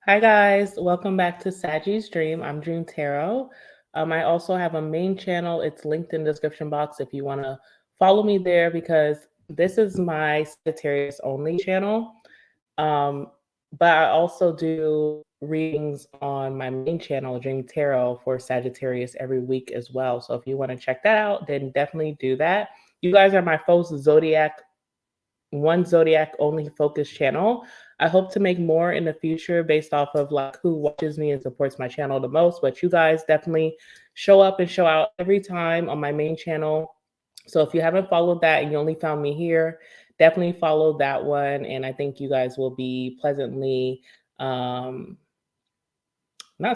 Hi guys, welcome back to Sagi's Dream. I'm Dream Tarot. I also have a main channel. It's linked in the description box if you want to follow me there because this is my Sagittarius only channel. Um, but I also do readings on my main channel, Dream Tarot, for Sagittarius every week as well. So if you want to check that out, then definitely do that. You guys are my first one zodiac only focused channel. I hope to make more in the future based off of like who watches me and supports my channel the most. But you guys definitely show up and show out every time on my main channel. So if you haven't followed that and you only found me here, definitely follow that one. And I think you guys will be pleasantly not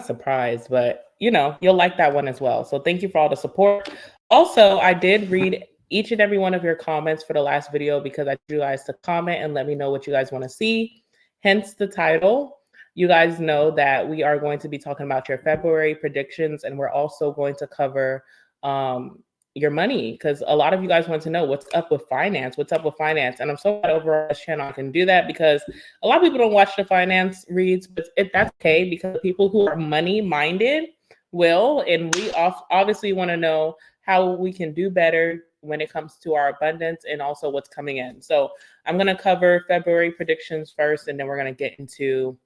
surprised, but you'll like that one as well. So thank you for all the support. Also, I did read each and every one of your comments for the last video because I want you guys to comment and let me know what you guys want to see. Hence the title. You guys know that we are going to be talking about your February predictions, and we're also going to cover your money because a lot of you guys want to know what's up with finance. And I'm so glad over on this channel I can do that because a lot of people don't watch the finance reads, but that's okay because people who are money minded will, and we obviously want to know how we can do better when it comes to our abundance and also what's coming in. So I'm going to cover February predictions first, and then we're going to get into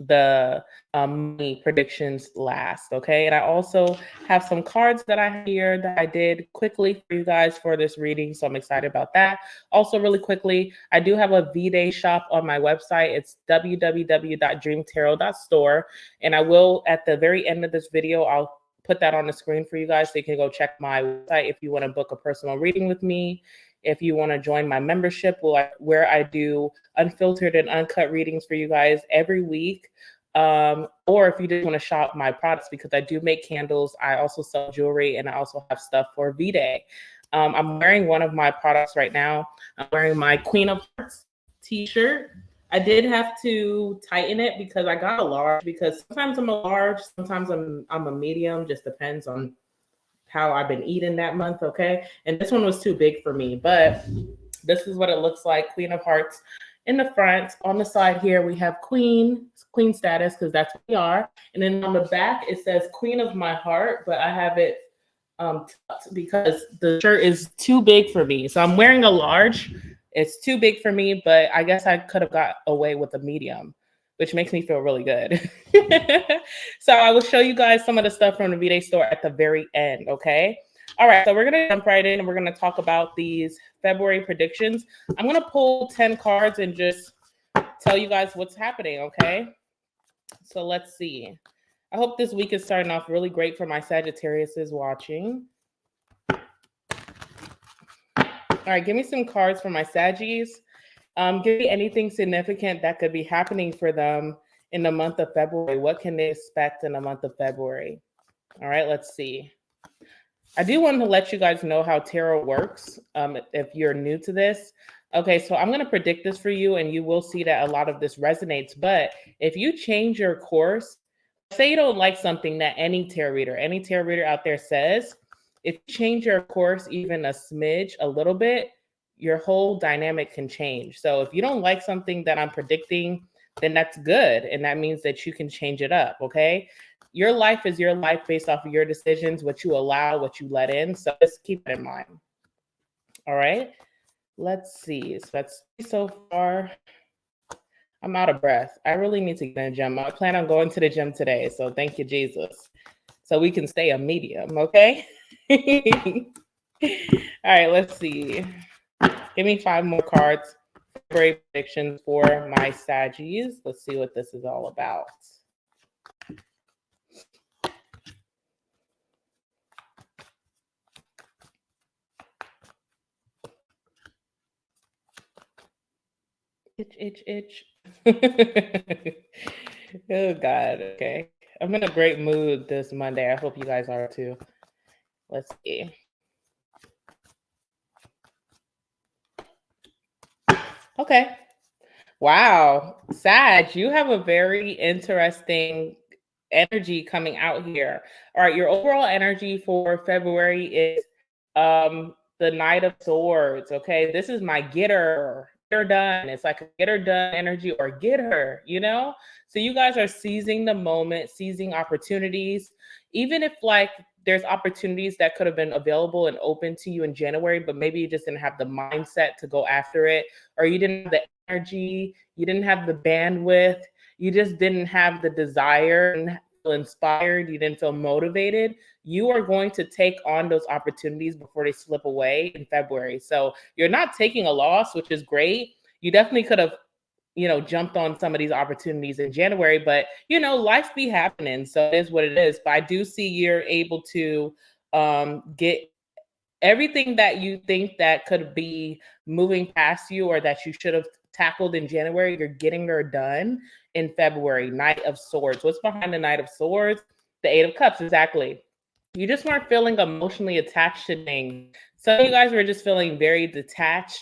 the money predictions last. Okay. And I also have some cards that I have here that I did quickly for you guys for this reading. So I'm excited about that. Also, really quickly, I do have a V-Day shop on my website. It's www.dreamtarot.store. And I will, at the very end of this video, I'll put that on the screen for you guys so you can go check my website if you want to book a personal reading with me. If you want to join my membership, where I do unfiltered and uncut readings for you guys every week. Or if you just want to shop my products, because I do make candles, I also sell jewelry, and I also have stuff for V-Day. I'm wearing one of my products right now. I'm wearing my Queen of Hearts t-shirt. I did have to tighten it because I got a large, because sometimes I'm a large, sometimes I'm a medium, just depends on how I've been eating that month, okay? And this one was too big for me, but this is what it looks like. Queen of Hearts in the front. On the side here, we have Queen status, because that's what we are. And then on the back, it says Queen of my heart, but I have it tucked because the shirt is too big for me. So I'm wearing a large. It's too big for me, but I guess I could have got away with a medium, which makes me feel really good. So I will show you guys some of the stuff from the V-Day store at the very end, okay? All right, so we're going to jump right in and we're going to talk about these February predictions. I'm going to pull 10 cards and just tell you guys what's happening, okay? So let's see. I hope this week is starting off really great for my Sagittariuses watching. All right, give me some cards for my Saggies. Give me anything significant that could be happening for them in the month of February. What can they expect in the month of February? All right, let's see. I do want to let you guys know how tarot works if you're new to this. Okay, so I'm going to predict this for you, and you will see that a lot of this resonates. But if you change your course, say you don't like something that any tarot reader out there says, if you change your course even a smidge, a little bit, your whole dynamic can change. So if you don't like something that I'm predicting, then that's good. And that means that you can change it up, okay? Your life is your life based off of your decisions, what you allow, what you let in. So just keep it in mind. All right, let's see. So that's so far. I'm out of breath. I really need to get in the gym. I plan on going to the gym today. So thank you, Jesus. So we can stay a medium, okay? All right, let's see. Give me 5 more cards. February predictions for my Saggies. Let's see what this is all about. Itch. Oh, God. Okay. I'm in a great mood this Monday. I hope you guys are too. Let's see. Okay. Wow. Sag, you have a very interesting energy coming out here. All right. Your overall energy for February is the Knight of Swords. Okay. This is my getter. her done. It's like a get her done energy or get her, you know? So you guys are seizing the moment, seizing opportunities, even if like there's opportunities that could have been available and open to you in January, but maybe you just didn't have the mindset to go after it, or you didn't have the energy, you didn't have the bandwidth, you just didn't have the desire and feel inspired, you didn't feel motivated. You are going to take on those opportunities before they slip away in February. So you're not taking a loss, which is great. You definitely could have, jumped on some of these opportunities in January, but life be happening. So it is what it is. But I do see you're able to get everything that you think that could be moving past you or that you should have tackled in January. You're getting her done in February. Knight of Swords. What's behind the Knight of Swords? The Eight of Cups, exactly. You just weren't feeling emotionally attached to things. Some of you guys were just feeling very detached,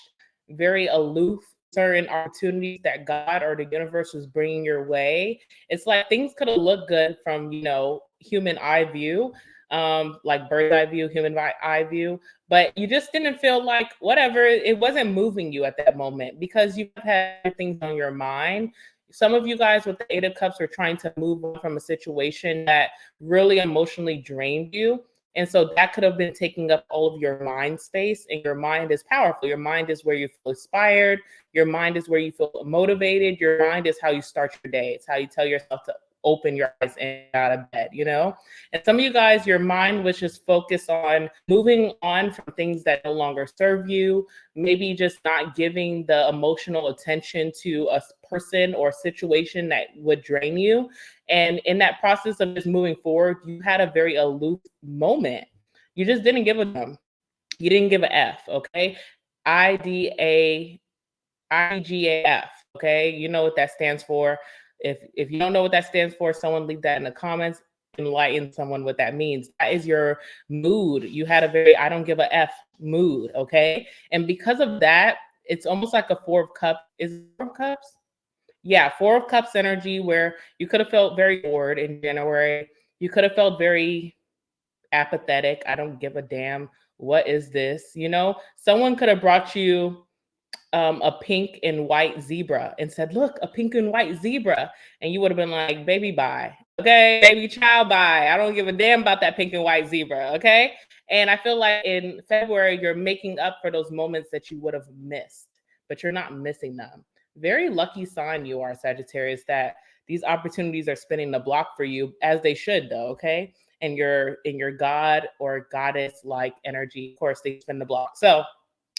very aloof. Certain opportunities that God or the universe was bringing your way. It's like things could have looked good from, human eye view, like bird's eye view, human eye view, but you just didn't feel like whatever, it wasn't moving you at that moment because you had things on your mind. Some of you guys with the Eight of Cups are trying to move on from a situation that really emotionally drained you. And so that could have been taking up all of your mind space, and your mind is powerful. Your mind is where you feel inspired. Your mind is where you feel motivated. Your mind is how you start your day. It's how you tell yourself to open your eyes and get out of bed, And some of you guys, your mind was just focused on moving on from things that no longer serve you, maybe just not giving the emotional attention to a person or situation that would drain you. And in that process of just moving forward, you had a very aloof moment. You just didn't give a damn. You didn't give a F, okay? IDGAF, okay? You know what that stands for. If you don't know what that stands for, someone leave that in the comments. Enlighten someone what that means. That is your mood. You had a very I don't give a F mood, okay? And because of that, it's almost like a Four of Cups. Is it Four of Cups? Yeah, Four of Cups energy where you could have felt very bored in January. You could have felt very apathetic. I don't give a damn. What is this? Someone could have brought you a pink and white zebra and said, look, a pink and white zebra. And you would have been like, baby, bye. Okay, baby child, bye. I don't give a damn about that pink and white zebra. Okay. And I feel like in February, you're making up for those moments that you would have missed, but you're not missing them. Very lucky sign you are, Sagittarius, that these opportunities are spinning the block for you, as they should, though. Okay. And you're in your God or goddess like energy. Of course, they spin the block. So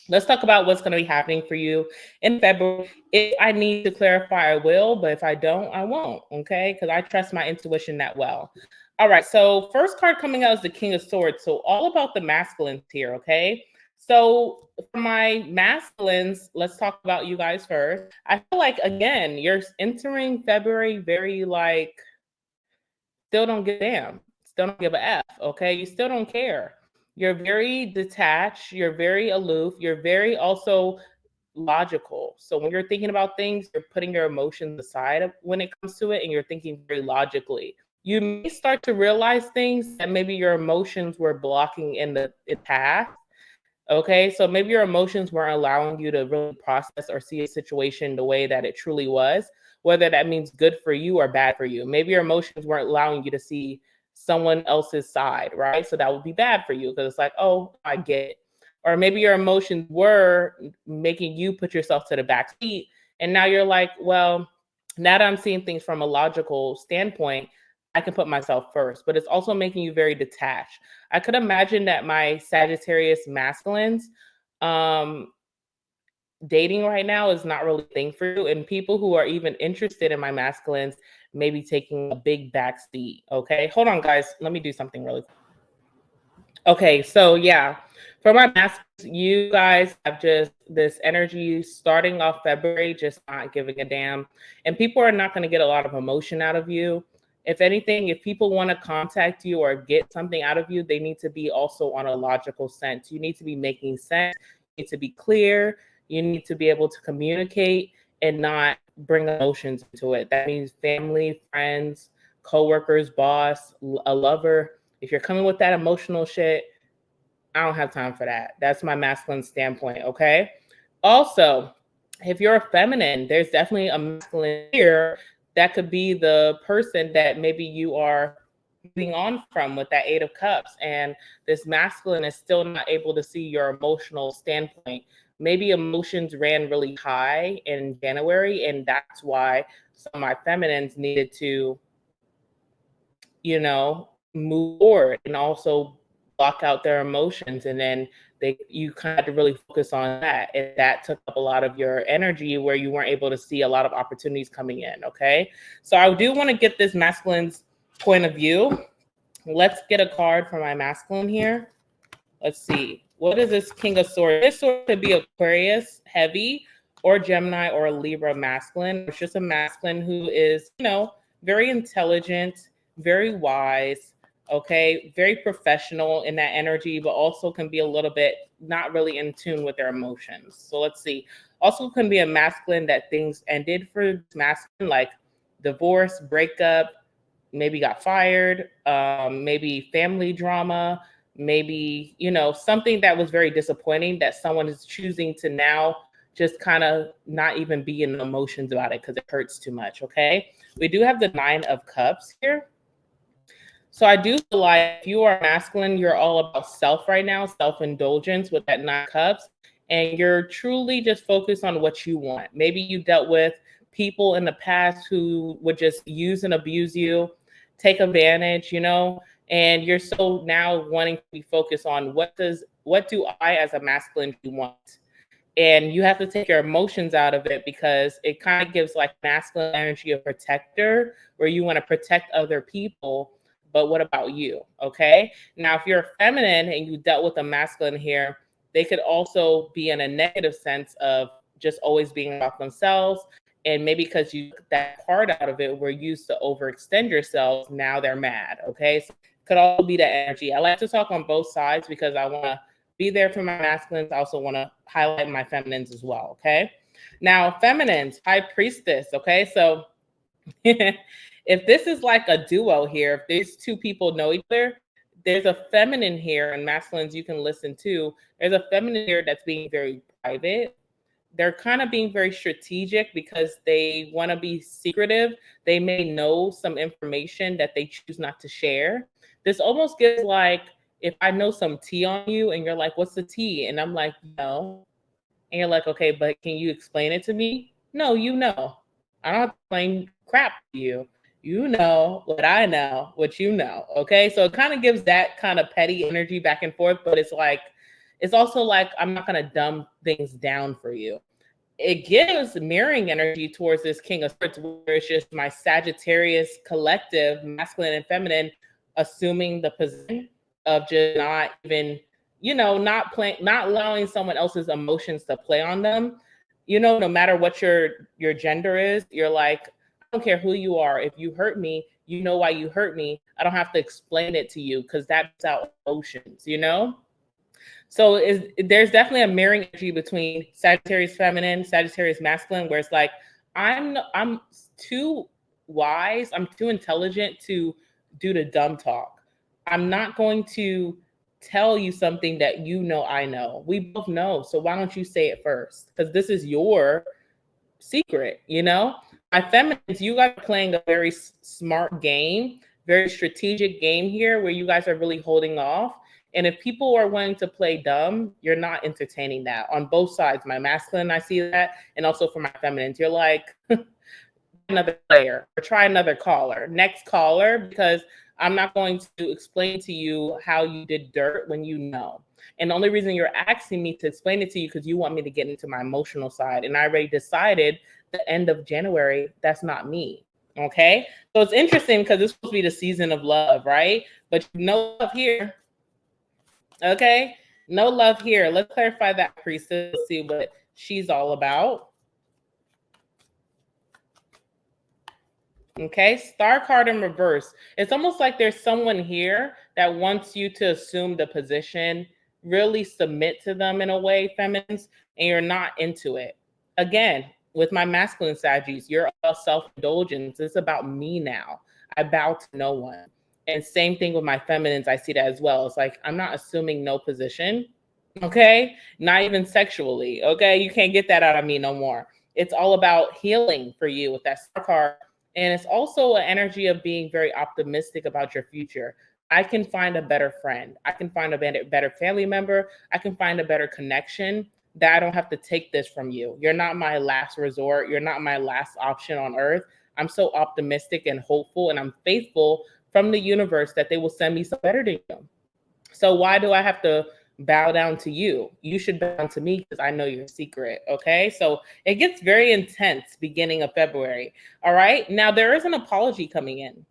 let's talk about what's going to be happening for you in February. If I need to clarify, I will, but if I don't, I won't, okay? Because I trust my intuition that well. All right, so first card coming out is the King of Swords. So all about the masculines here, okay? So for my masculines, let's talk about you guys first. I feel like, again, you're entering February very like, still don't give a damn, still don't give a F, okay? You still don't care. You're very detached, you're very aloof, you're very also logical. So when you're thinking about things, you're putting your emotions aside when it comes to it, and you're thinking very logically. You may start to realize things that maybe your emotions were blocking in the past. Okay, so maybe your emotions weren't allowing you to really process or see a situation the way that it truly was, whether that means good for you or bad for you. Maybe your emotions weren't allowing you to see someone else's side, right? So that would be bad for you because it's like, oh, I get it. Or maybe your emotions were making you put yourself to the back seat. And now you're like, well, now that I'm seeing things from a logical standpoint, I can put myself first, but it's also making you very detached. I could imagine that my Sagittarius masculines dating right now is not really a thing for you. And people who are even interested in my masculines may be taking a big back seat. Okay. Hold on, guys. Let me do something really quick. Okay, so yeah, for my masks, you guys have just this energy starting off February, just not giving a damn. And people are not going to get a lot of emotion out of you. If anything, if people want to contact you or get something out of you, they need to be also on a logical sense. You need to be making sense. You need to be clear. You need to be able to communicate and not bring emotions into it. That means family, friends, coworkers, boss, a lover. If you're coming with that emotional shit, I don't have time for that. That's my masculine standpoint, okay? Also, If you're a feminine, there's definitely a masculine here that could be the person that maybe you are moving on from with that Eight of Cups. And this masculine is still not able to see your emotional standpoint. Maybe emotions ran really high in January, and that's why some of my feminines needed to, move forward and also block out their emotions. And then you kind of had to really focus on that. And that took up a lot of your energy where you weren't able to see a lot of opportunities coming in. Okay. So I do want to get this masculine's point of view. Let's get a card for my masculine here. Let's see. What is this King of Swords? This sword could be Aquarius heavy or Gemini or a Libra masculine. It's just a masculine who is, very intelligent, very wise, okay, very professional in that energy, but also can be a little bit not really in tune with their emotions. So let's see. Also can be a masculine that things ended for masculine, like divorce, breakup, maybe got fired, maybe family drama, maybe, something that was very disappointing that someone is choosing to now just kind of not even be in emotions about it because it hurts too much. Okay. We do have the Nine of Cups here. So I do feel like if you are masculine, you're all about self right now, self-indulgence with that Nine of Cups, and you're truly just focused on what you want. Maybe you dealt with people in the past who would just use and abuse you, take advantage, and you're so now wanting to be focused on what do I as a masculine want? And you have to take your emotions out of it because it kind of gives like masculine energy of protector where you want to protect other people. But what about you? Okay. Now, if you're feminine and you dealt with a masculine here, they could also be in a negative sense of just always being about themselves. And maybe because you took that part out of it, we're used to overextend yourselves. Now they're mad. Okay. So it could all be that energy. I like to talk on both sides because I want to be there for my masculines. I also want to highlight my feminines as well. Okay. Now, feminines, High Priestess. Okay. So if this is like a duo here, if these two people know each other, there's a feminine here and masculines you can listen to. There's a feminine here that's being very private. They're kind of being very strategic because they want to be secretive. They may know some information that they choose not to share. This almost gives like, if I know some tea on you and you're like, what's the tea? And I'm like, no. And you're like, okay, but can you explain it to me? No, you know. I don't have to explain crap to you. You know what I know, what you know. Okay. So it kind of gives that kind of petty energy back and forth, but it's also like, I'm not going to dumb things down for you. It gives mirroring energy towards this King of Swords, where it's just my Sagittarius collective, masculine and feminine, assuming the position of just not even, not playing, not allowing someone else's emotions to play on them. No matter what your gender is, you're like, I don't care who you are. If you hurt me, you know why you hurt me. I don't have to explain it to you because that's out emotions. So there's definitely a mirroring energy between Sagittarius feminine, Sagittarius masculine, where it's like, I'm too wise, I'm too intelligent to do the dumb talk. I'm not going to tell you something that I know. We both know. So why don't you say it first? Because this is your secret. My feminines, you guys are playing a very smart game, very strategic game here where you guys are really holding off. And if people are wanting to play dumb, you're not entertaining that on both sides. My masculine, I see that. And also for my feminines, you're like, another player or try another caller, next caller, because I'm not going to explain to you how you did dirt when you know. And the only reason you're asking me to explain it to you because you want me to get into my emotional side. And I already decided the end of January, that's not me. Okay. So it's interesting because it's supposed to be the season of love, right? But no love here. Okay. No love here. Let's clarify that, priestess. Let's see what she's all about. Okay, star card in reverse. It's almost like there's someone here that wants you to assume the position, really submit to them in a way, feminines, and you're not into it. Again, with my masculine Saggies, you're all self-indulgence. It's about me now. I bow to no one. And same thing with my feminines, I see that as well. It's like, I'm not assuming no position. Okay, not even sexually. Okay, you can't get that out of me no more. It's all about healing for you with that star card, and it's also an energy of being very optimistic about your future. I can find a better friend. I can find a better family member. I can find a better connection that I don't have to take this from you. You're not my last resort. You're not my last option on earth. I'm so optimistic and hopeful, and I'm faithful from the universe that they will send me some better to you. So why do I have to bow down to you? You should bow down to me because I know your secret. Okay. So it gets very intense beginning of February. All right. Now there is an apology coming in.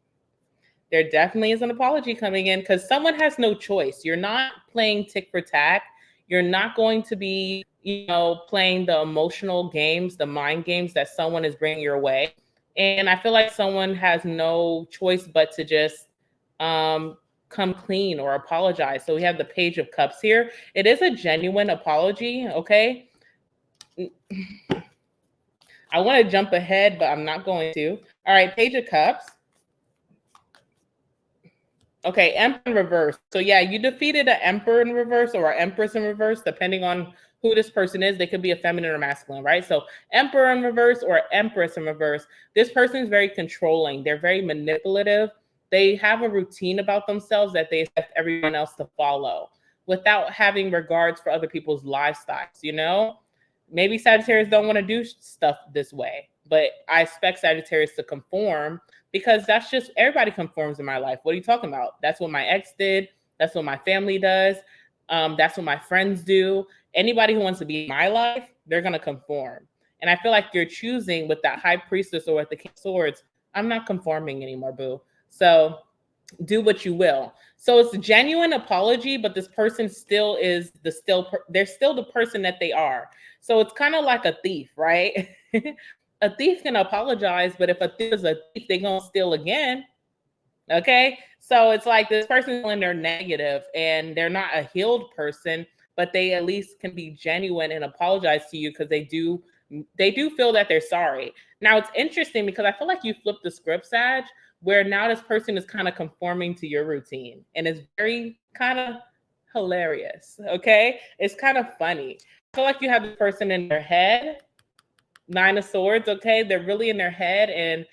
There definitely is an apology coming in because someone has no choice. You're not playing tick for tack. You're not going to be, playing the emotional games, the mind games that someone is bringing your way. And I feel like someone has no choice but to just um, come clean or apologize. So we have the Page of Cups here. It is a genuine apology. Okay. I want to jump ahead, but I'm not going to. All right. Page of Cups. Okay, Emperor in reverse. So yeah, you defeated an Emperor in reverse or an Empress in reverse, depending on who this person is. They could be a feminine or masculine, right? So Emperor in reverse or Empress in reverse. This person is very controlling. They're very manipulative. They have a routine about themselves that they expect everyone else to follow without having regards for other people's lifestyles. Maybe Sagittarius don't want to do stuff this way, but I expect Sagittarius to conform because that's just everybody conforms in my life. What are you talking about? That's what my ex did. That's what my family does. That's what my friends do. Anybody who wants to be in my life, they're going to conform. And I feel like you're choosing with that high priestess or with the King of Swords, I'm not conforming anymore, boo. So do what you will. So it's a genuine apology, but this person still is they're still the person that they are. So it's kind of like a thief, right? A thief can apologize, but if a thief is a thief, they're gonna steal again. Okay. So it's like this person feeling they're negative and they're not a healed person, but they at least can be genuine and apologize to you because they do feel that they're sorry. Now it's interesting because I feel like you flipped the script, Sag, where now this person is kind of conforming to your routine and it's very kind of hilarious. Okay. It's kind of funny. I feel like you have this person in their head, Nine of Swords. Okay. They're really in their head and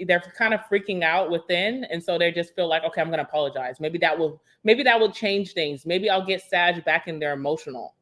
they're kind of freaking out within, and so they just feel like, okay, I'm gonna apologize. Maybe that will change things. Maybe I'll get Sag back in their emotional.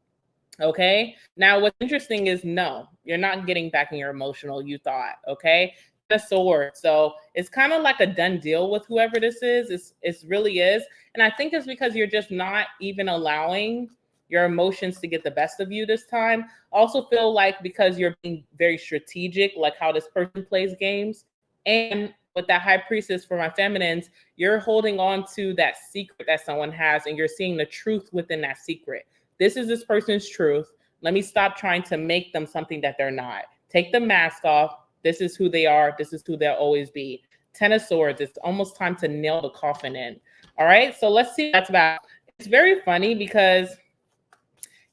Okay. Now what's interesting is no, you're not getting back in your emotional, you thought. Okay. The sword. So it's kind of like a done deal with whoever this is. It really is. And I think it's because you're just not even allowing your emotions to get the best of you this time. Also feel like because you're being very strategic, like how this person plays games, and with that high priestess for my feminines, you're holding on to that secret that someone has and you're seeing the truth within that secret. This is this person's truth. Let me stop trying to make them something that they're not. Take the mask off. This is who they are. This is who they'll always be. Ten of Swords. It's almost time to nail the coffin in. All right. So let's see what that's about. It's very funny because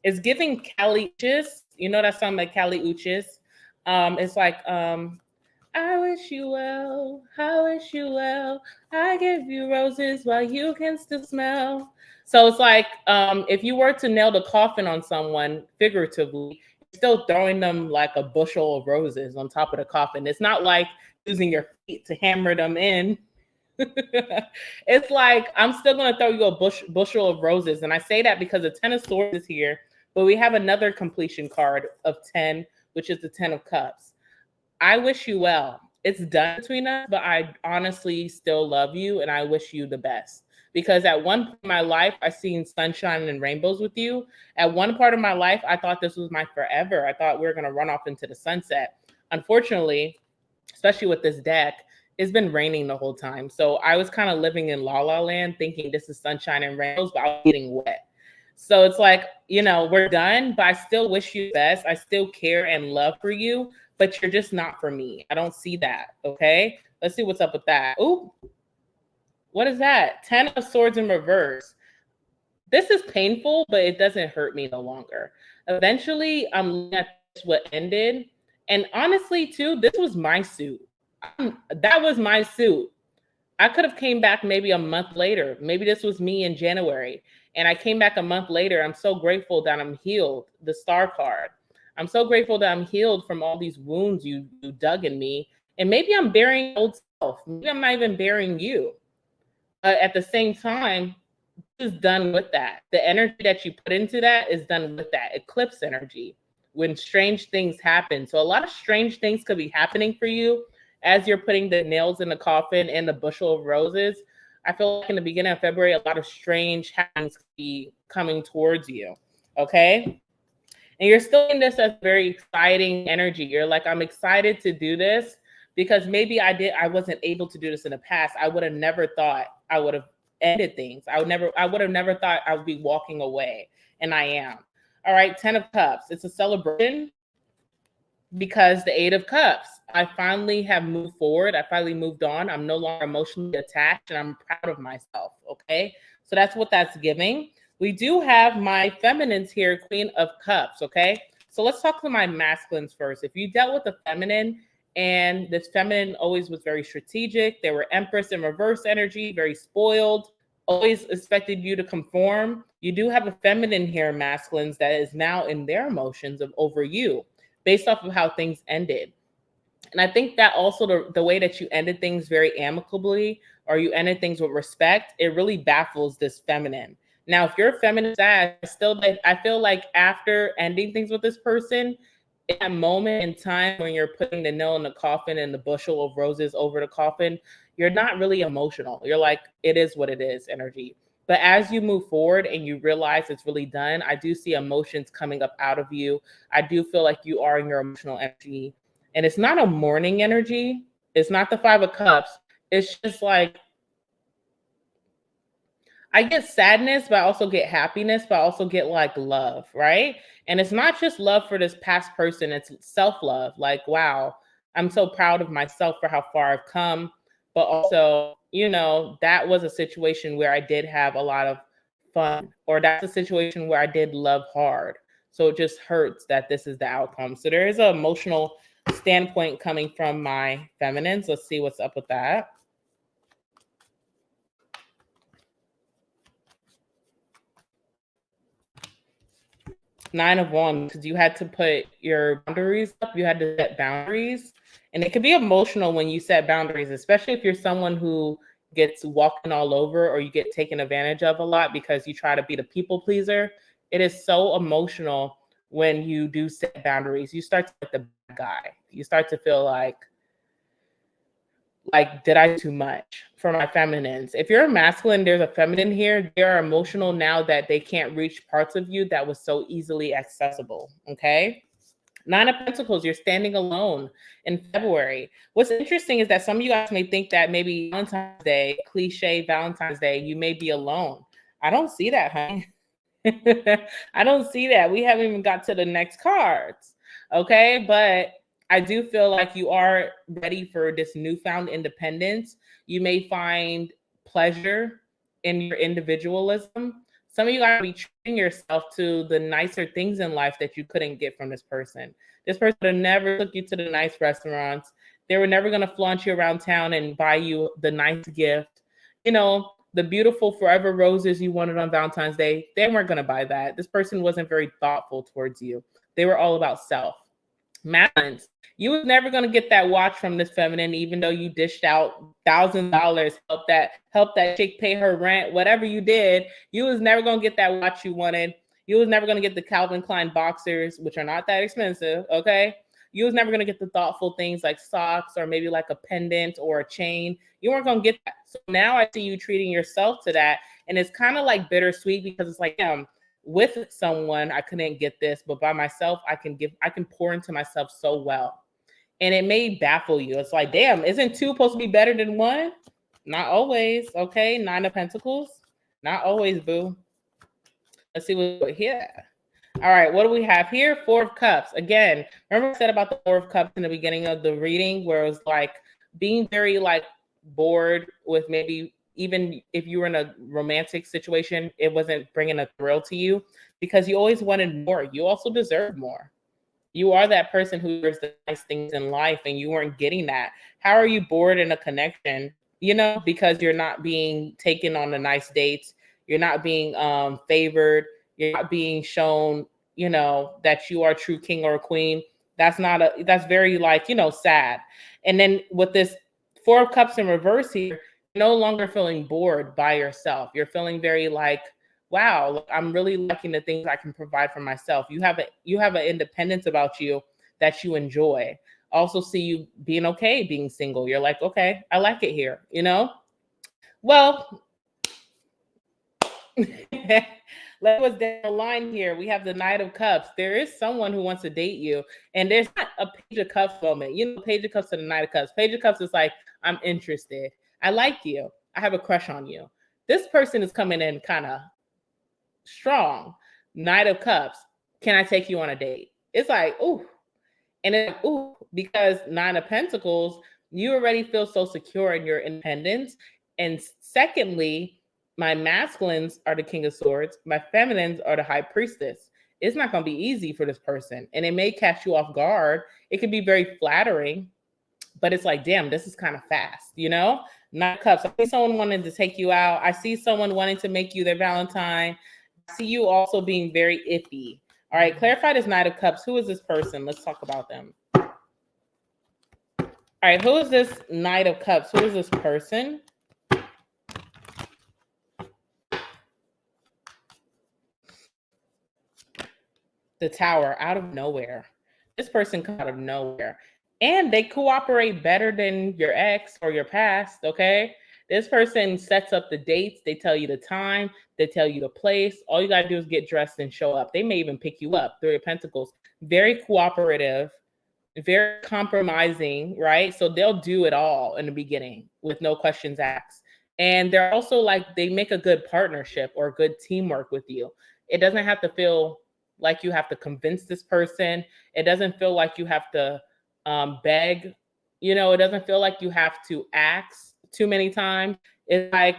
it's giving Kali Uchis. You know that song like Kali Uchis? It's like, I wish you well, I wish you well. I give you roses while you can still smell. So it's like if you were to nail the coffin on someone figuratively, you're still throwing them like a bushel of roses on top of the coffin. It's not like using your feet to hammer them in. It's like I'm still going to throw you a bushel of roses. And I say that because the Ten of Swords is here, but we have another completion card of 10, which is the 10 of Cups. I wish you well. It's done between us, but I honestly still love you and I wish you the best. Because at one point in my life, I seen sunshine and rainbows with you. At one part of my life, I thought this was my forever. I thought we were going to run off into the sunset. Unfortunately, especially with this deck, it's been raining the whole time. So I was kind of living in la la land thinking this is sunshine and rainbows, but I was getting wet. So it's like, we're done, but I still wish you the best. I still care and love for you, but you're just not for me. I don't see that. Okay. Let's see what's up with that. Ooh, what is that? 10 of Swords in reverse. This is painful, but it doesn't hurt me no longer. Eventually, I'm looking at what ended. And honestly, too, this was my suit. That was my suit. I could have came back maybe a month later. Maybe this was me in January and I came back a month later. I'm so grateful that I'm healed. The star card. I'm so grateful that I'm healed from all these wounds you dug in me. And maybe I'm burying old self. Maybe I'm not even burying you. But at the same time, is done with that. The energy that you put into that is done with that eclipse energy when strange things happen. So a lot of strange things could be happening for you as you're putting the nails in the coffin and the bushel of roses. I feel like in the beginning of February, a lot of strange happenings could be coming towards you. Okay. And you're still in this as very exciting energy. You're like, I'm excited to do this because maybe I wasn't able to do this in the past. I would have never thought I would have ended things. I would have never thought I would be walking away. And I am. All right, 10 of Cups. It's a celebration because the 8 of Cups. I finally have moved forward. I finally moved on. I'm no longer emotionally attached and I'm proud of myself. Okay. So that's what that's giving. We do have my feminines here, Queen of Cups. Okay. So let's talk to my masculines first. If you dealt with a feminine and this feminine always was very strategic, they were Empress in reverse energy, very spoiled, always expected you to conform. You do have a feminine here, masculines, that is now in their emotions of over you based off of how things ended. And I think that also the way that you ended things very amicably or you ended things with respect, it really baffles this feminine. Now, if you're a feminine, I feel like after ending things with this person, in that moment in time when you're putting the nail in the coffin and the bushel of roses over the coffin, you're not really emotional. You're like, it is what it is energy. But as you move forward and you realize it's really done, I do see emotions coming up out of you. I do feel like you are in your emotional energy. And it's not a mourning energy. It's not the 5 of Cups. It's just like, I get sadness, but I also get happiness, but I also get like love, right? And it's not just love for this past person, it's self-love. Like, wow, I'm so proud of myself for how far I've come. But also, that was a situation where I did have a lot of fun, or that's a situation where I did love hard. So it just hurts that this is the outcome. So there is an emotional standpoint coming from my feminines. Let's see what's up with that. 9 of Wands, because you had to put your boundaries up. You had to set boundaries. And it can be emotional when you set boundaries, especially if you're someone who gets walking all over or you get taken advantage of a lot because you try to be the people pleaser. It is so emotional when you do set boundaries. You start to like the bad guy. You start to feel like, did I do too much for my feminines? If you're a masculine, there's a feminine here. They are emotional now that they can't reach parts of you that was so easily accessible. Okay. 9 of Pentacles, you're standing alone in February. What's interesting is that some of you guys may think that maybe Valentine's Day, cliche Valentine's Day, you may be alone. I don't see that, honey. I don't see that. We haven't even got to the next cards. Okay. But I do feel like you are ready for this newfound independence. You may find pleasure in your individualism. Some of you got to be treating yourself to the nicer things in life that you couldn't get from this person. This person would have never took you to the nice restaurants. They were never going to flaunt you around town and buy you the nice gift. The beautiful forever roses you wanted on Valentine's Day, they weren't going to buy that. This person wasn't very thoughtful towards you. They were all about self. Masculines, you was never going to get that watch from this feminine, even though you dished out $1,000, help that chick pay her rent, whatever you did. You was never going to get that watch you wanted. You was never going to get the Calvin Klein boxers, which are not that expensive. Okay. You was never going to get the thoughtful things like socks or maybe like a pendant or a chain. You weren't going to get that. So now I see you treating yourself to that. And it's kind of like bittersweet because it's like, with someone, I couldn't get this, but by myself, I can pour into myself so well. And it may baffle you. It's like, damn, isn't 2 supposed to be better than 1? Not always. Okay. 9 of Pentacles. Not always, boo. Let's see what here. All right, what do we have here? 4 of Cups. Again, remember I said about the 4 of Cups in the beginning of the reading where it was like being very like bored with maybe even if you were in a romantic situation, it wasn't bringing a thrill to you because you always wanted more. You also deserve more. You are that person who deserves the nice things in life and you weren't getting that. How are you bored in a connection because you're not being taken on the nice dates. You're not being favored. You're not being shown, that you are true king or queen. That's very like, sad. And then with this Four of Cups in reverse here, you're no longer feeling bored by yourself. You're feeling very like, wow, look, I'm really liking the things I can provide for myself. You have an independence about you that you enjoy. Also see you being okay being single. You're like, okay, I like it here, Well, let's go down the line here. We have the Knight of Cups. There is someone who wants to date you, and there's not a Page of Cups moment. Page of Cups to the Knight of Cups. Page of Cups is like, I'm interested. I like you. I have a crush on you. This person is coming in kind of strong. Knight of Cups. Can I take you on a date? It's like, ooh. And it's like, ooh, because Nine of Pentacles, you already feel so secure in your independence. And secondly, my masculines are the King of Swords. My feminines are the High Priestess. It's not going to be easy for this person. And it may catch you off guard. It can be very flattering, but it's like, damn, this is kind of fast, Nine of Cups. I see someone wanting to take you out. I see someone wanting to make you their Valentine. I see you also being very iffy. All right, clarify this Knight of Cups. Who is this person? Let's talk about them. All right, who is this Knight of Cups? Who is this person? The Tower, out of nowhere. This person comes out of nowhere. And they cooperate better than your ex or your past, okay? This person sets up the dates. They tell you the time. They tell you the place. All you got to do is get dressed and show up. They may even pick you up. Three of Pentacles. Very cooperative, very compromising, right? So they'll do it all in the beginning with no questions asked. And they're also like, they make a good partnership or good teamwork with you. It doesn't have to feel like you have to convince this person. It doesn't feel like you have to beg. It doesn't feel like you have to ask too many times. It's like,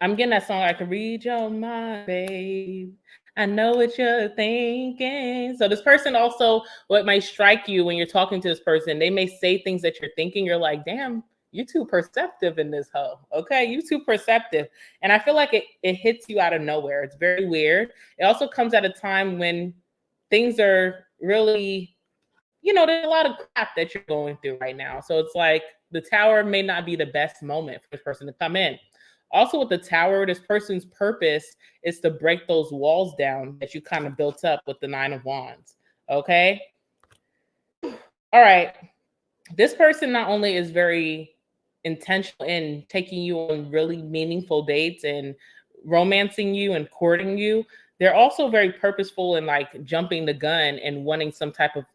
I'm getting that song, I can read your mind, babe. I know what you're thinking. So this person also, what might strike you when you're talking to this person, they may say things that you're thinking. You're like, damn, you're too perceptive in this hoe. Okay, you're too perceptive. And I feel like it hits you out of nowhere. It's very weird. It also comes at a time when things are really, there's a lot of crap that you're going through right now. So it's like the Tower may not be the best moment for this person to come in. Also with the Tower, this person's purpose is to break those walls down that you kind of built up with the Nine of Wands. Okay. All right. This person not only is very intentional in taking you on really meaningful dates and romancing you and courting you, they're also very purposeful in like jumping the gun and wanting some type of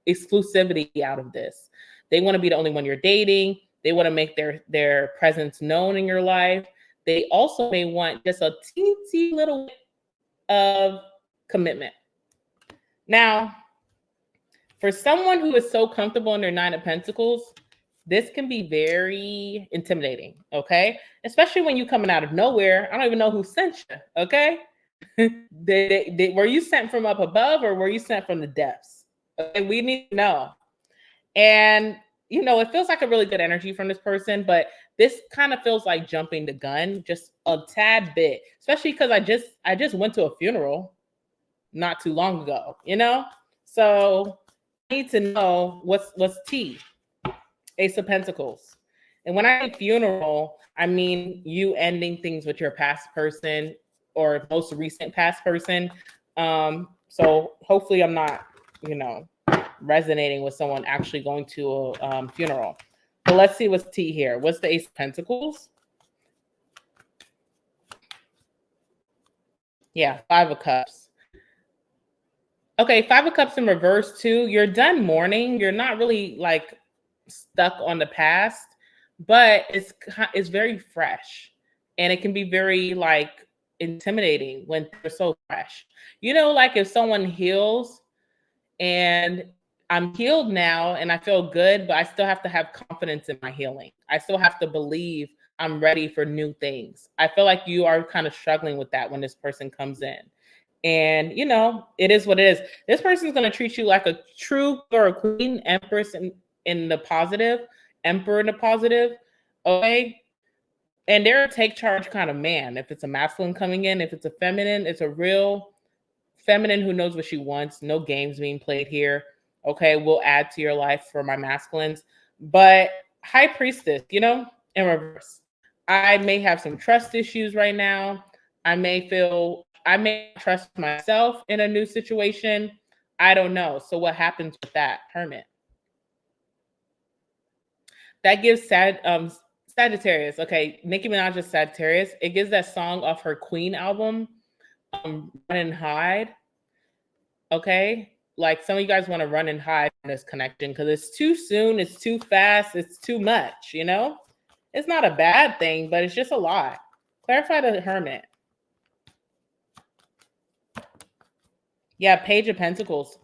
exclusivity out of this. They want to be the only one you're dating. They want to make their presence known in your life. They also may want just a teensy little bit of commitment. Now, for someone who is so comfortable in their Nine of Pentacles, this can be very intimidating, okay? Especially when you're coming out of nowhere. I don't even know who sent you, okay? Were you sent from up above or were you sent from the depths? Okay, we need to know. And it feels like a really good energy from this person, but this kind of feels like jumping the gun just a tad bit, especially because I just went to a funeral not too long ago, So I need to know what's tea. Ace of Pentacles. And when I say funeral, I mean you ending things with your past person or most recent past person. So hopefully I'm not, resonating with someone actually going to a funeral. But let's see what's tea here. What's the Ace of Pentacles? Yeah, Five of Cups. Okay, Five of Cups in reverse too. You're done mourning. You're not really like stuck on the past, but it's very fresh, and it can be very like intimidating when they're so fresh. Like if someone heals and I'm healed now and I feel good, but I still have to have confidence in my healing. I still have to believe I'm ready for new things. I feel like you are kind of struggling with that when this person comes in. And, it is what it is. This person is going to treat you like a true or a queen, empress in the positive, emperor in the positive. Okay. And they're a take charge kind of man. If it's a masculine coming in, if it's a feminine, it's a real feminine who knows what she wants. No games being played here. Okay. We'll add to your life for my masculines. But high priestess, in reverse. I may have some trust issues right now. I may trust myself in a new situation. I don't know. So what happens with that hermit? That gives Sagittarius. Okay, Nicki Minaj's Sagittarius. It gives that song off her Queen album, Run and Hide. Okay, like some of you guys want to run and hide from this connection because it's too soon, it's too fast, it's too much. It's not a bad thing, but it's just a lot. Clarify the hermit. Yeah, Page of Pentacles.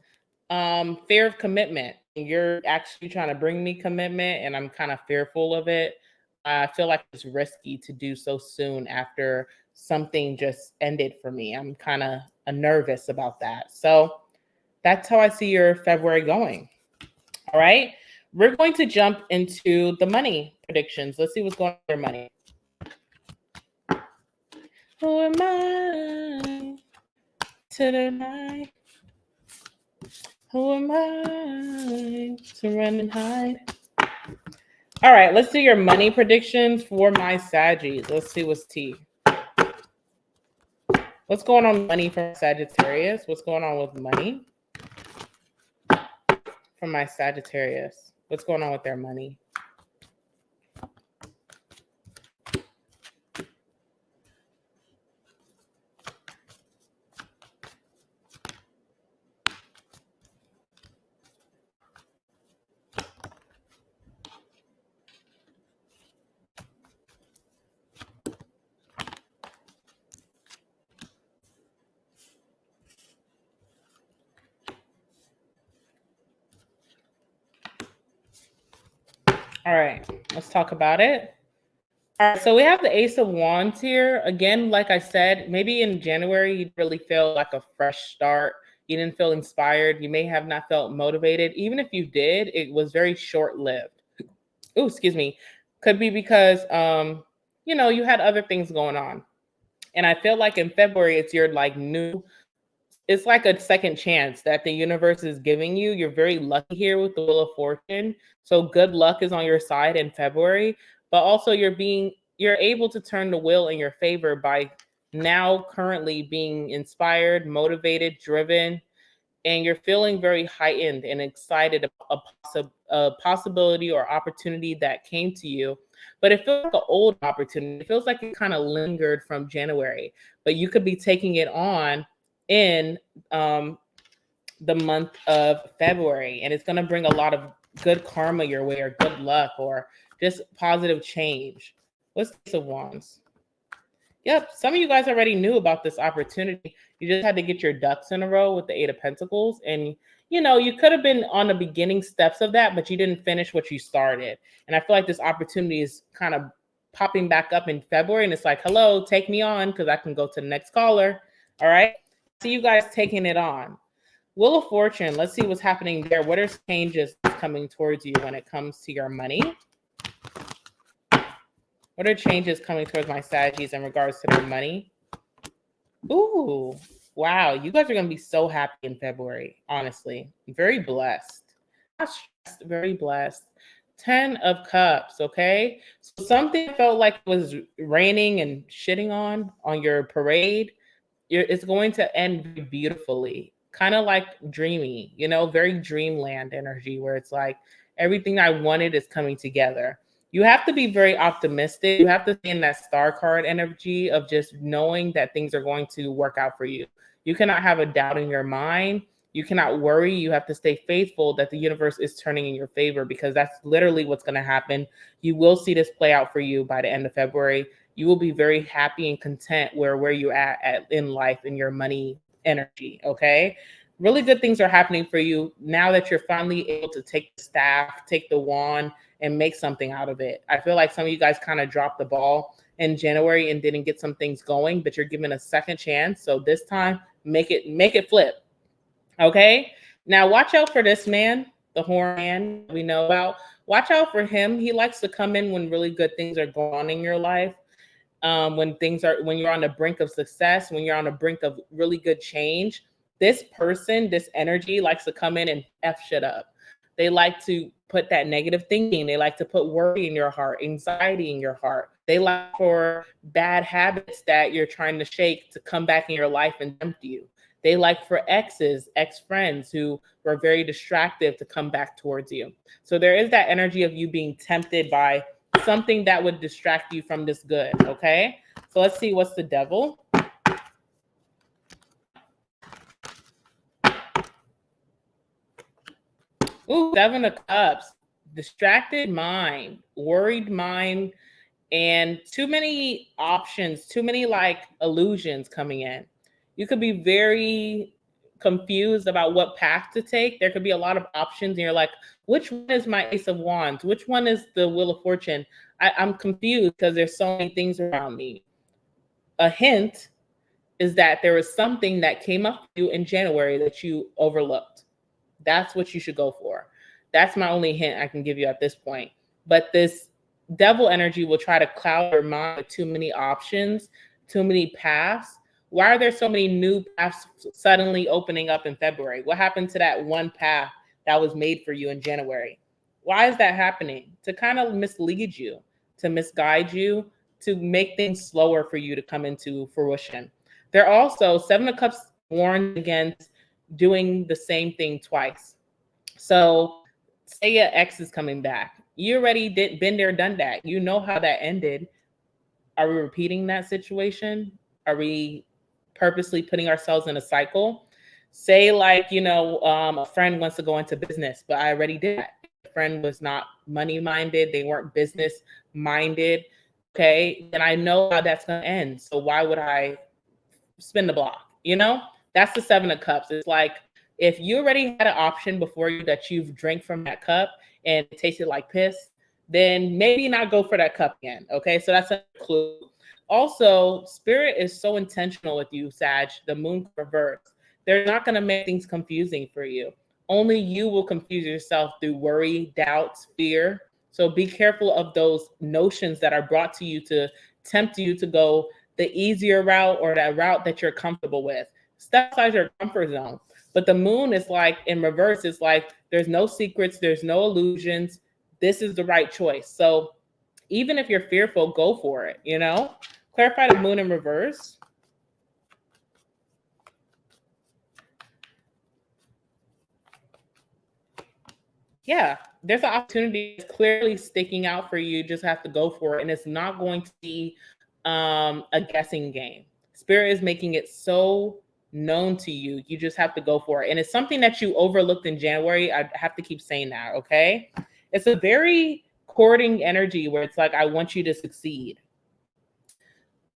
Fear of commitment. You're actually trying to bring me commitment, and I'm kind of fearful of it. I feel like it's risky to do so soon after something just ended for me. I'm kind of nervous about that. So that's how I see your February going. All right. We're going to jump into the money predictions. Let's see what's going on with your money. Who am I tonight? Who am I to run and hide? All right, let's do your money predictions for my Saggies. Let's see what's tea. What's going on with money for Sagittarius? What's going on with money for my Sagittarius? What's going on with their money? All right, let's talk about it. All right, so we have the Ace of Wands here. Again, like I said, maybe in January, you really feel like a fresh start. You didn't feel inspired. You may have not felt motivated. Even if you did, it was very short-lived. Oh, excuse me. Could be because, you had other things going on. And I feel like in February, it's your it's like a second chance that the universe is giving you. You're very lucky here with the Wheel of Fortune. So good luck is on your side in February, but also you're able to turn the wheel in your favor by now currently being inspired, motivated, driven, and you're feeling very heightened and excited about a possibility or opportunity that came to you. But it feels like an old opportunity. It feels like it kind of lingered from January, but you could be taking it on in the month of February, and it's going to bring a lot of good karma your way, or good luck, or just positive change. What's the Ace of Wands? Yep, some of you guys already knew about this opportunity. You just had to get your ducks in a row with the Eight of Pentacles. And, you could have been on the beginning steps of that, but you didn't finish what you started. And I feel like this opportunity is kind of popping back up in February. And it's like, hello, take me on, because I can go to the next caller. All right. See you guys taking it on. Wheel of Fortune. Let's see what's happening there. What are changes coming towards you when it comes to your money? What are changes coming towards my Saggies in regards to their money? Ooh, wow. You guys are going to be so happy in February, honestly. Very blessed. Not stressed, very blessed. 10 of Cups, okay? So something felt like it was raining and shitting on your parade. It's going to end beautifully. Kind of like dreamy, very dreamland energy where it's like everything I wanted is coming together. You have to be very optimistic. You have to stay in that star card energy of just knowing that things are going to work out for you. You cannot have a doubt in your mind. You cannot worry. You have to stay faithful that the universe is turning in your favor, because that's literally what's going to happen. You will see this play out for you by the end of February. You will be very happy and content where you're at in life, in your money energy, okay? Really good things are happening for you now that you're finally able to take the staff, take the wand, and make something out of it. I feel like some of you guys kind of dropped the ball in January and didn't get some things going, but you're given a second chance. So this time, make it flip, okay? Now watch out for this man, the horn man we know about. Watch out for him. He likes to come in when really good things are going on in your life. When you're on the brink of success, when you're on the brink of really good change, this person, this energy likes to come in and F shit up. They like to put that negative thinking. They like to put worry in your heart, anxiety in your heart. They like for bad habits that you're trying to shake to come back in your life and tempt you. They like for ex-friends who were very distractive to come back towards you. So there is that energy of you being tempted by something that would distract you from this good, okay? So let's see, what's the devil? Ooh, 7 of Cups. Distracted mind, worried mind, and too many options, too many like illusions coming in. You could be very confused about what path to take. There could be a lot of options, and you're like, which one is my Ace of Wands? Which one is the Wheel of Fortune? I'm confused because there's so many things around me. A hint is that there was something that came up for you in January that you overlooked. That's what you should go for. That's my only hint I can give you at this point. But this devil energy will try to cloud your mind with too many options, too many paths. Why are there so many new paths suddenly opening up in February? What happened to that one path that was made for you in January? Why is that happening? To kind of mislead you, to misguide you, to make things slower for you to come into fruition. They're also, 7 of Cups warns against doing the same thing twice. So say your ex is coming back. You already been there, done that. You know how that ended. Are we repeating that situation? Are we purposely putting ourselves in a cycle? Say like, a friend wants to go into business, but I already did that. A friend was not money minded. They weren't business minded. Okay. Then I know how that's going to end. So why would I spin the block? That's the 7 of Cups. It's like, if you already had an option before you that you've drank from that cup and it tasted like piss, then maybe not go for that cup again. Okay, so that's a clue. Also, spirit is so intentional with you, Sag. The moon reverse. They're not going to make things confusing for you. Only you will confuse yourself through worry, doubts, fear. So be careful of those notions that are brought to you to tempt you to go the easier route or that route that you're comfortable with. Step outside your comfort zone. But the moon is like in reverse. It's like there's no secrets, there's no illusions. This is the right choice. So even if you're fearful, go for it, Clarify the moon in reverse. Yeah, there's an opportunity that's clearly sticking out for you. You just have to go for it. And it's not going to be a guessing game. Spirit is making it so known to you. You just have to go for it. And it's something that you overlooked in January. I have to keep saying that, okay? It's a very courting energy where it's like, I want you to succeed.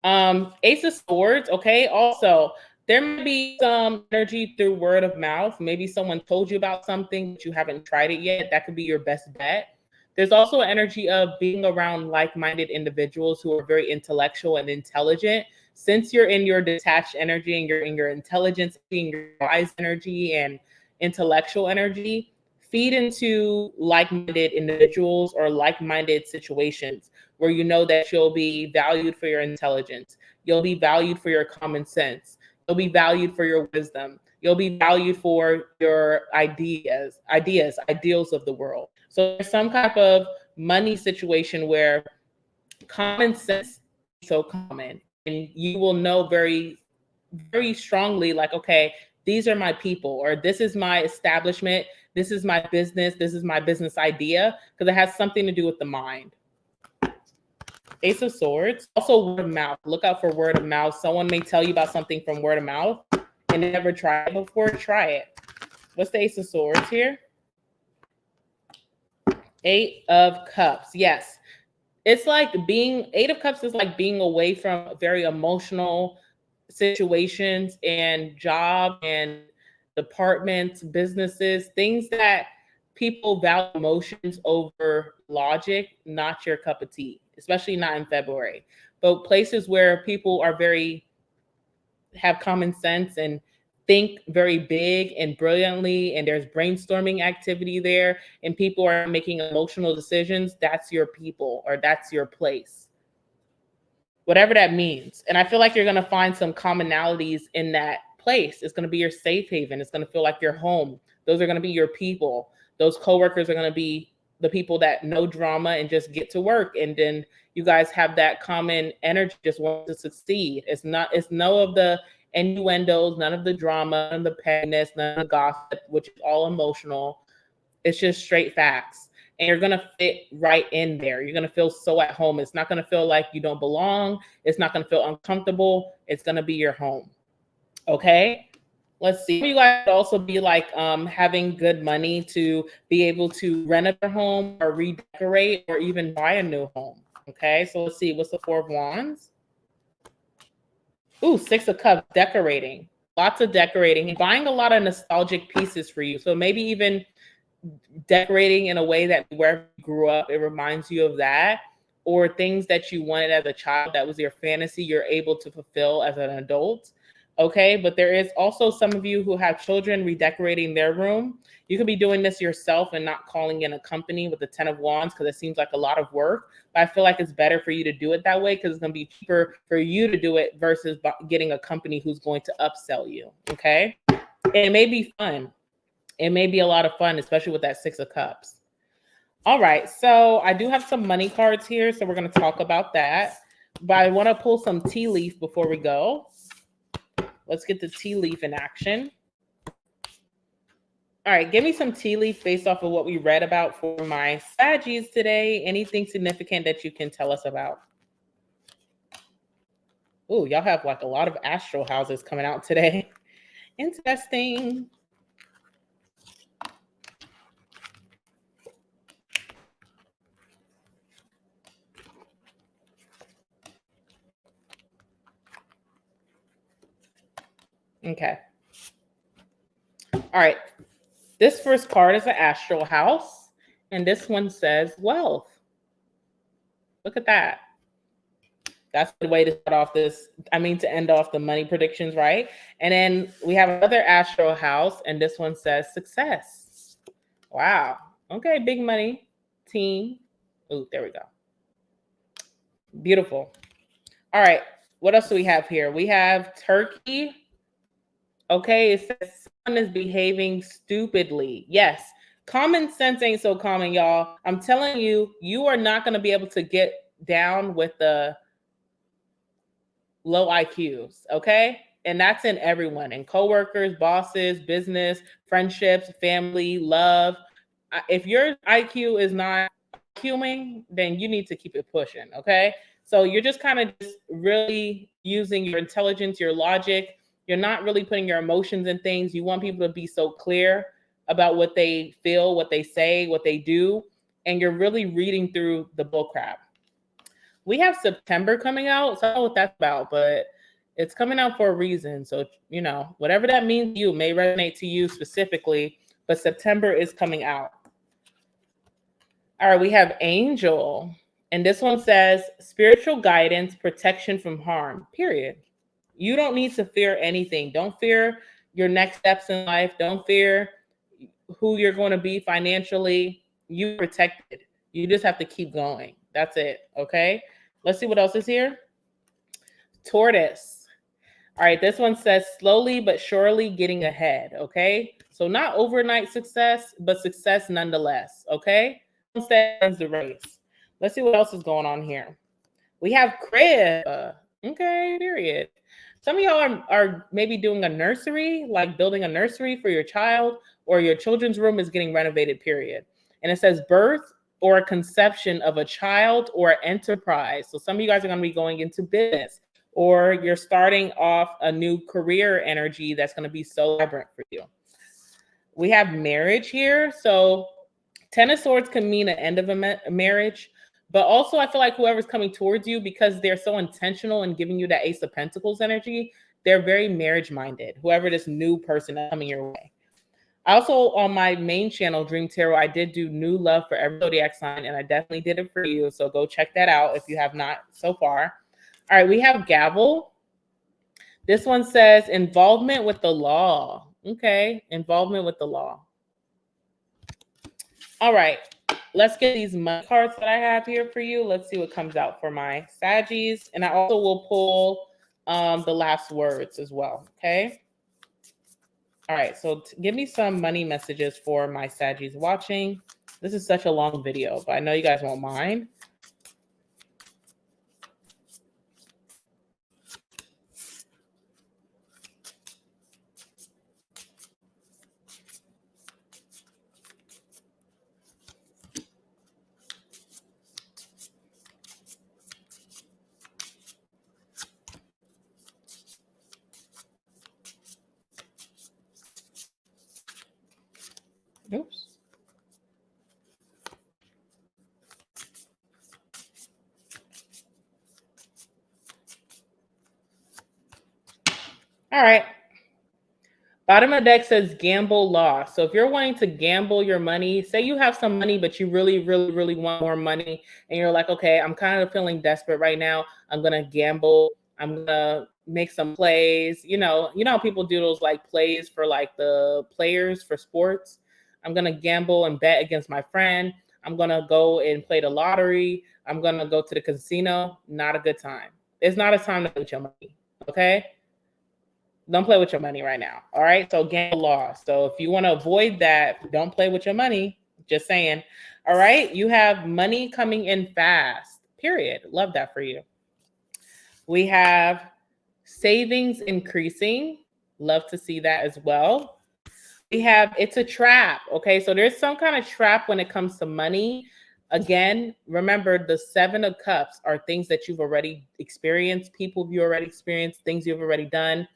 Ace of Swords, okay? Also, there may be some energy through word of mouth. Maybe someone told you about something, but you haven't tried it yet. That could be your best bet. There's also an energy of being around like-minded individuals who are very intellectual and intelligent. Since you're in your detached energy and you're in your intelligence, being your wise energy and intellectual energy, feed into like-minded individuals or like-minded situations where you know that you'll be valued for your intelligence. You'll be valued for your common sense. You'll be valued for your wisdom. You'll be valued for your ideals of the world. So there's some type of money situation where common sense is so common, and you will know very, very strongly, like, okay, these are my people, or this is my establishment, this is my business idea, because it has something to do with the mind. Ace of Swords, also word of mouth. Look out for word of mouth. Someone may tell you about something from word of mouth and never tried it before. Try it. What's the Ace of Swords here? 8 of Cups. Yes. It's like 8 of Cups is like being away from very emotional situations and job and departments, businesses, things that people value emotions over logic, not your cup of tea, especially not in February. But places where people are have common sense and think very big and brilliantly, and there's brainstorming activity there, and people are making emotional decisions, that's your people, or that's your place, whatever that means. And I feel like you're going to find some commonalities in that place. It's going to be your safe haven. It's going to feel like your home. Those are going to be your people. Those coworkers are going to be the people that know drama and just get to work. And then you guys have that common energy, just want to succeed. It's no of the innuendos, none of the drama, none of the pettiness, none of the gossip, which is all emotional. It's just straight facts. And you're going to fit right in there. You're going to feel so at home. It's not going to feel like you don't belong. It's not going to feel uncomfortable. It's going to be your home. Okay. Let's see. You guys could also be like having good money to be able to rent a home or redecorate or even buy a new home. Okay. So let's see. What's the Four of Wands? Ooh, Six of Cups, decorating. Lots of decorating. Buying a lot of nostalgic pieces for you. So maybe even decorating in a way that wherever you grew up, it reminds you of that, or things that you wanted as a child that was your fantasy, you're able to fulfill as an adult. Okay, but there is also some of you who have children redecorating their room. You could be doing this yourself and not calling in a company with the 10 of Wands because it seems like a lot of work. But I feel like it's better for you to do it that way because it's going to be cheaper for you to do it versus getting a company who's going to upsell you. Okay, and it may be fun. It may be a lot of fun, especially with that Six of Cups. All right, so I do have some money cards here, so we're going to talk about that. But I want to pull some tea leaf before we go. Let's get the tea leaf in action. All right, give me some tea leaf based off of what we read about for my Saggies today. Anything significant that you can tell us about? Ooh, y'all have like a lot of astral houses coming out today. Interesting. Okay. All right. This first card is an astral house, and this one says wealth. Look at that. That's the way to start off this. To end off the money predictions, right? And then we have another astral house, and this one says success. Wow. Okay, big money team. Oh, there we go. Beautiful. All right. What else do we have here? We have Turkey. Okay, it says someone is behaving stupidly. Yes, common sense ain't so common, y'all. I'm telling you, you are not going to be able to get down with the low IQs, okay? And that's in everyone, in coworkers, bosses, business, friendships, family, love. If your IQ is not IQing, then you need to keep it pushing, okay? So you're just kind of just really using your intelligence, your logic. You're not really putting your emotions in things. You want people to be so clear about what they feel, what they say, what they do, and you're really reading through the bullcrap. We have September coming out, so I don't know what that's about, but it's coming out for a reason. So, whatever that means to you may resonate to you specifically, but September is coming out. All right, we have Angel, and this one says spiritual guidance, protection from harm, period. You don't need to fear anything. Don't fear your next steps in life. Don't fear who you're going to be financially. You're protected. You just have to keep going. That's it. Okay. Let's see what else is here. Tortoise. All right. This one says slowly but surely getting ahead. Okay. So not overnight success, but success nonetheless. Okay. Don't stand the race. Let's see what else is going on here. We have crib. Okay. Period. Some of y'all are maybe doing a nursery, like building a nursery for your child, or your children's room is getting renovated, period. And it says birth or a conception of a child or enterprise. So some of you guys are going to be going into business, or you're starting off a new career energy that's going to be so vibrant for you. We have marriage here. So 10 of Swords can mean an end of a marriage. But also, I feel like whoever's coming towards you, because they're so intentional in giving you that Ace of Pentacles energy, they're very marriage-minded, whoever this new person is coming your way. Also, on my main channel, Dream Tarot, I did do new love for every zodiac sign, and I definitely did it for you. So go check that out if you have not so far. All right, we have gavel. This one says involvement with the law. Okay, involvement with the law. All right, let's get these money cards that I have here for you. Let's see what comes out for my Saggies. And I also will pull the last words as well, okay? All right, so give me some money messages for my Saggies watching. This is such a long video, but I know you guys won't mind. Oops. All right. Bottom of the deck says gamble loss. So if you're wanting to gamble your money, say you have some money, but you really, really, really want more money, and you're like, okay, I'm kind of feeling desperate right now. I'm gonna gamble. I'm gonna make some plays. You know how people do those like plays for like the players for sports. I'm gonna gamble and bet against my friend. I'm gonna go and play the lottery. I'm gonna go to the casino. Not a good time. It's not a time to put your money. Okay. Don't play with your money right now. All right. So gamble loss. So if you want to avoid that, don't play with your money. Just saying. All right. You have money coming in fast. Period. Love that for you. We have savings increasing. Love to see that as well. We have it's a trap. Okay. So there's some kind of trap when it comes to money. Again, remember the 7 of Cups are things that you've already experienced, people you already experienced, things you've already done.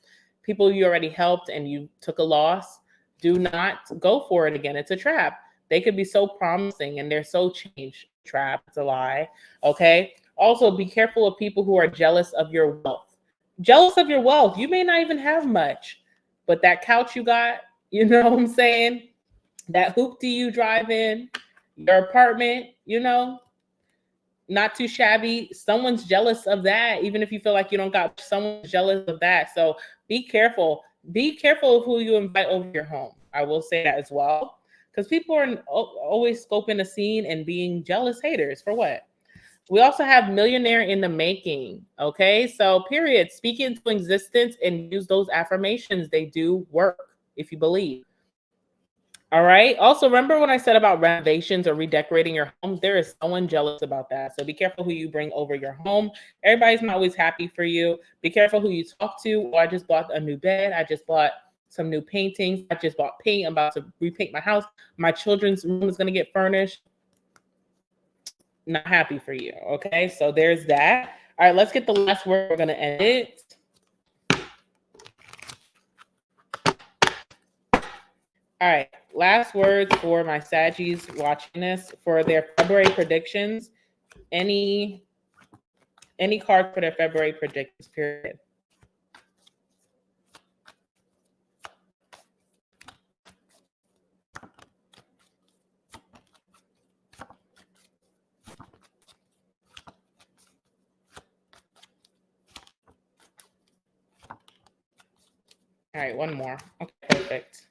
People you already helped and you took a loss. Do not go for it again. It's a trap. They could be so promising and they're so changed. Trap. It's a lie. Okay. Also, be careful of people who are jealous of your wealth. Jealous of your wealth. You may not even have much, but that couch you got, you know what I'm saying? That hoopty you drive in, your apartment, not too shabby. Someone's jealous of that. Even if you feel like you don't got, someone's jealous of that. So be careful. Be careful of who you invite over your home. I will say that as well. Because people are always scoping the scene and being jealous haters for what? We also have millionaire in the making. Okay. So period. Speak into existence and use those affirmations. They do work if you believe. All right. Also, remember when I said about renovations or redecorating your home? There is someone jealous about that. So be careful who you bring over your home. Everybody's not always happy for you. Be careful who you talk to. Oh, I just bought a new bed. I just bought some new paintings. I just bought paint. I'm about to repaint my house. My children's room is going to get furnished. Not happy for you. Okay. So there's that. All right. Let's get the last word. We're going to end it. All right, last words for my Saggies watching this for their February predictions. Any card for their February predictions, period. All right, one more. Okay, perfect.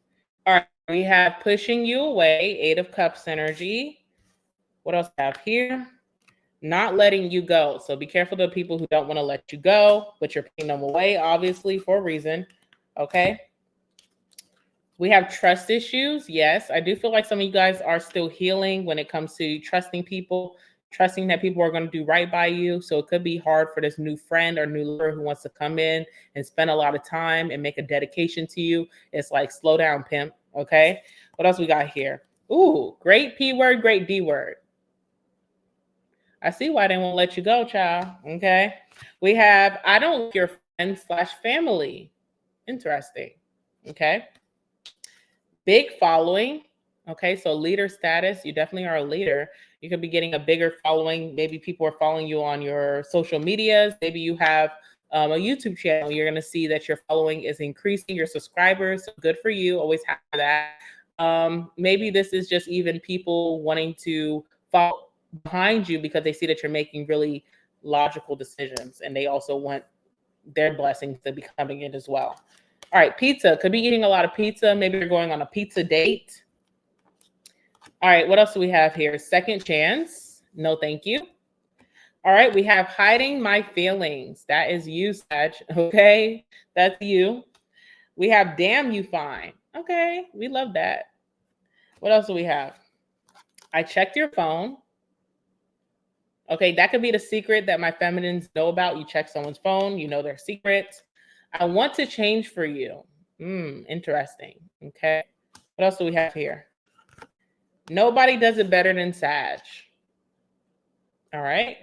All right, we have pushing you away, 8 of Cups energy. What else I have here? Not letting you go. So be careful of the people who don't want to let you go, but you're putting them away, obviously, for a reason. Okay. We have trust issues. Yes, I do feel like some of you guys are still healing when it comes to trusting people, trusting that people are going to do right by you. So it could be hard for this new friend or new lover who wants to come in and spend a lot of time and make a dedication to you. It's like, slow down, pimp. Okay. What else we got here? Ooh, great P word, great D word. I see why they won't let you go, child. Okay. We have, I don't like your friend/family. Interesting. Okay. Big following. Okay. So leader status. You definitely are a leader. You could be getting a bigger following. Maybe people are following you on your social medias. Maybe you have a YouTube channel. You're going to see that your following is increasing, your subscribers. So good for you. Always have that. Maybe this is just even people wanting to follow behind you because they see that you're making really logical decisions and they also want their blessings to be coming in as well. All right, pizza. Could be eating a lot of pizza. Maybe you're going on a pizza date. All right, what else do we have here? Second chance. No, thank you. All right, we have hiding my feelings. That is you, Sag. Okay, that's you. We have damn you fine. Okay, we love that. What else do we have? I checked your phone. Okay, that could be the secret that my feminines know about. You check someone's phone, you know their secrets. I want to change for you. Interesting. Okay. What else do we have here? Nobody does it better than Sag. All right.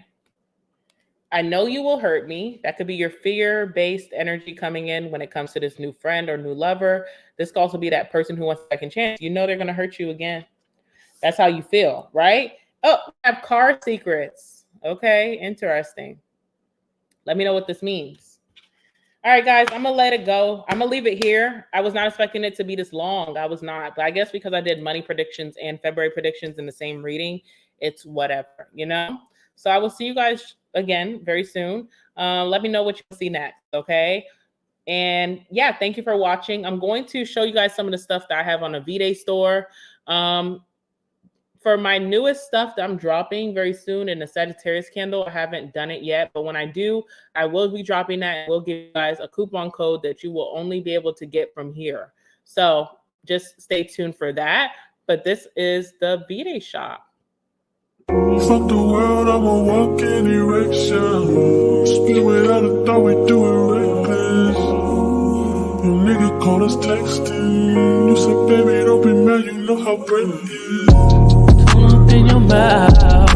I know you will hurt me. That could be your fear-based energy coming in when it comes to this new friend or new lover. This could also be that person who wants a second chance. You know they're going to hurt you again. That's how you feel, right? Oh, I have car secrets. Okay, interesting. Let me know what this means. All right, guys, I'm going to let it go. I'm going to leave it here. I was not expecting it to be this long. I was not. But I guess because I did money predictions and February predictions in the same reading, it's whatever, you know? So I will see you guys again very soon. Let me know what you see next, okay? And yeah, thank you for watching. I'm going to show you guys some of the stuff that I have on the V-Day store. For my newest stuff that I'm dropping very soon in the Sagittarius candle, I haven't done it yet, but when I do, I will be dropping that. We'll give you guys a coupon code that you will only be able to get from here. So just stay tuned for that. But this is the V-Day shop. Fuck the world, I'ma walk in erection. Spit without a thought, we do it reckless. Your nigga call us texting. You said, baby, don't be mad, you know how Brent is. In your mouth.